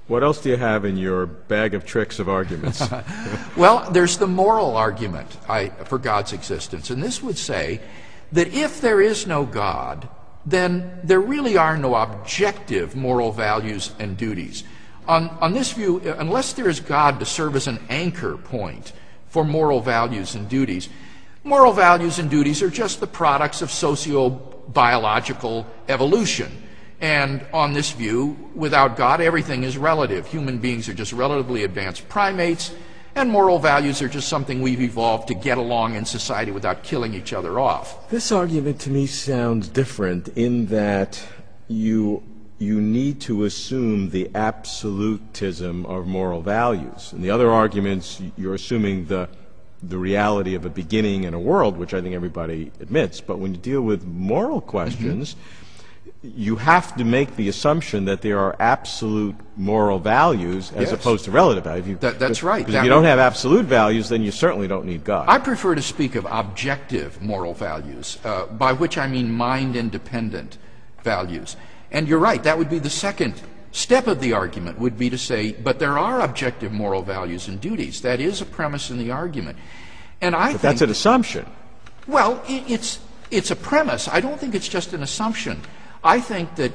What else do you have in your bag of tricks of arguments? Well, there's the moral argument for God's existence, and this would say that if there is no God, then there really are no objective moral values and duties. On this view, unless there is God to serve as an anchor point for moral values and duties, moral values and duties are just the products of socio-biological evolution. And on this view, without God, everything is relative. Human beings are just relatively advanced primates, and moral values are just something we've evolved to get along in society without killing each other off. This argument to me sounds different in that you need to assume the absolutism of moral values. In the other arguments, you're assuming the reality of a beginning and a world, which I think everybody admits. But when you deal with moral questions, you have to make the assumption that there are absolute moral values as opposed to relative values. That's right. Because if you don't have absolute values, then you certainly don't need God. I prefer to speak of objective moral values, by which I mean mind-independent values. And you're right, that would be the second step of the argument, would be to say, but there are objective moral values and duties. That is a premise in the argument. And I think that's an assumption. Well, it's a premise. I don't think it's just an assumption. I think that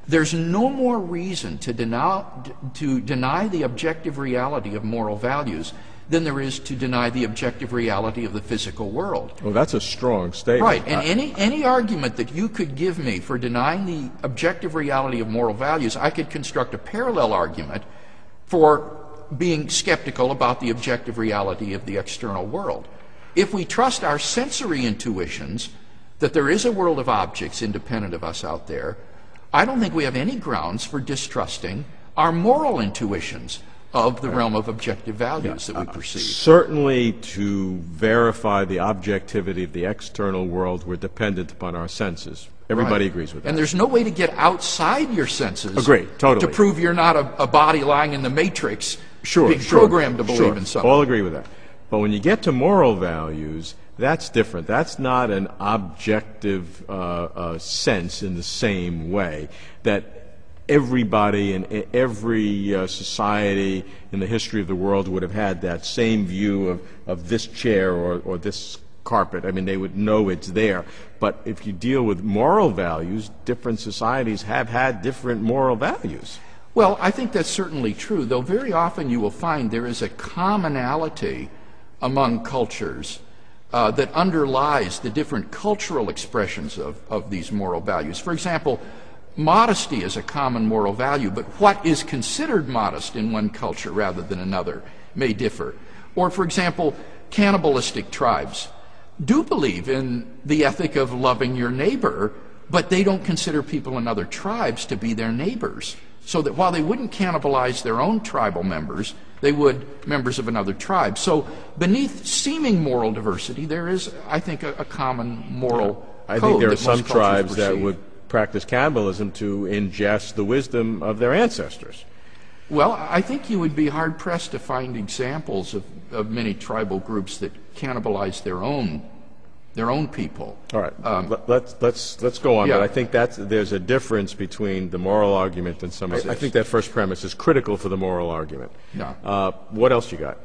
there's no more reason to deny the objective reality of moral values than there is to deny the objective reality of the physical world. Well, that's a strong statement. Right, and any argument that you could give me for denying the objective reality of moral values, I could construct a parallel argument for being skeptical about the objective reality of the external world. If we trust our sensory intuitions that there is a world of objects independent of us out there, I don't think we have any grounds for distrusting our moral intuitions of the realm of objective values that we perceive. Certainly, to verify the objectivity of the external world, we're dependent upon our senses. Everybody agrees with that. And there's no way to get outside your senses totally. to prove you're not a body lying in the matrix being programmed to believe in something. All agree with that. But when you get to moral values, that's different. That's not an objective sense in the same way that everybody in every society in the history of the world would have had that same view of this chair or this carpet. I mean, they would know it's there. But if you deal with moral values, different societies have had different moral values. Well, I think that's certainly true, though very often you will find there is a commonality among cultures that underlies the different cultural expressions of these moral values. For example, modesty is a common moral value, but what is considered modest in one culture rather than another may differ. Or, for example, cannibalistic tribes do believe in the ethic of loving your neighbor, but they don't consider people in other tribes to be their neighbors. So that while they wouldn't cannibalize their own tribal members, they would members of another tribe. So beneath seeming moral diversity, there is, I think, a common moral code. I think there are that some most tribes perceive. that would practice cannibalism to ingest the wisdom of their ancestors. Well, I think you would be hard-pressed to find examples of many tribal groups that cannibalize their own people. All right, let's go on. Yeah. But I think there's a difference between the moral argument and some. I think that first premise is critical for the moral argument. Yeah. What else you got?